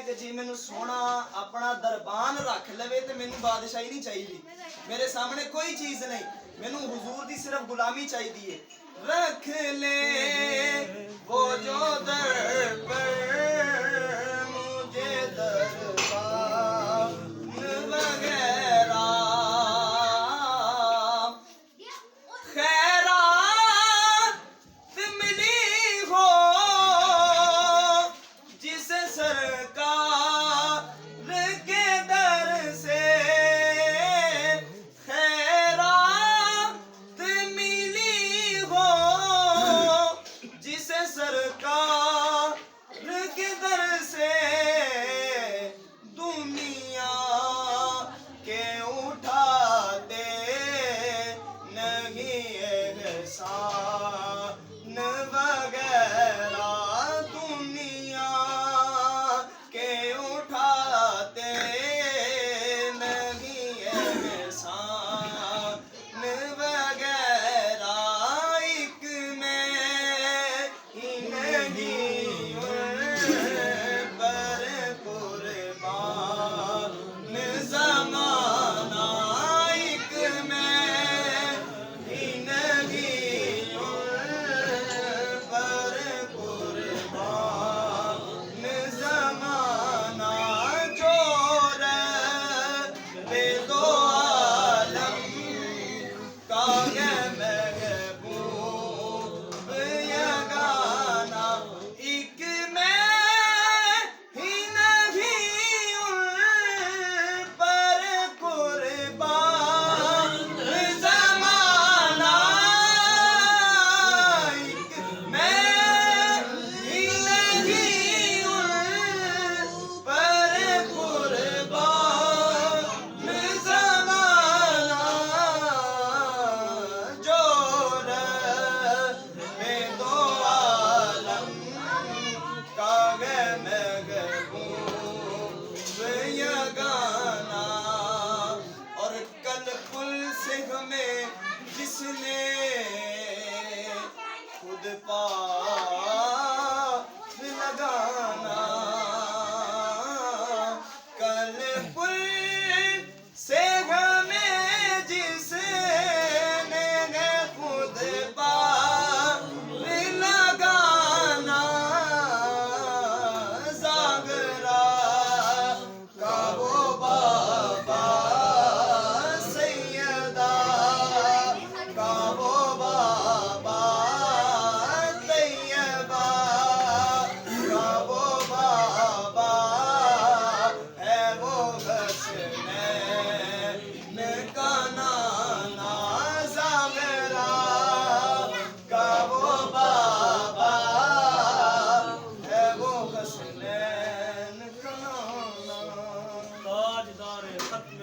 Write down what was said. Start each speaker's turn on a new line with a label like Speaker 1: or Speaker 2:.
Speaker 1: कि जी मैनू सोना अपना दरबान रख लवे तो मैनू बादशाही नहीं चाहिए, मेरे सामने कोई चीज नहीं, मैनू हुजूर दी सिर्फ गुलामी चाहिए। रख ले वो जो दर पर मुझे दरबान वगैरह खैरात मिली हो जिसे सरकार के दर से, खैरात मिली हो जिसे सरकार के दर से, दुनिया के उठाते नहीं एहसान वगैरह, दुनिया के उठाते नहीं एहसान वगैरह, एक मैं ही नहीं पर कुर्बान ज़माना, एक मैं ही नहीं पर कुर्बान ज़माना, जो रब्बे दो आलम का है महबूब यगाना, एक मैं ही नहीं पर कुर्बान ज़माना, एक मैं ही नहीं पर कुर्बान ज़माना, जो रब्बे दो आलम का है महबूब यगाना। और कल पुल से हमें जिसने खुद पार लगाना, कल पुल से हमें जिसने खुद पार लगाना, जागरा का वो बाबा सैयदा का वो बाबा तैयबा का वो बाबा है, वो हसनैन का नाना, जागरा का वो बाबा है, वो हसनैन का नाना।
Speaker 2: ताजदार खत्म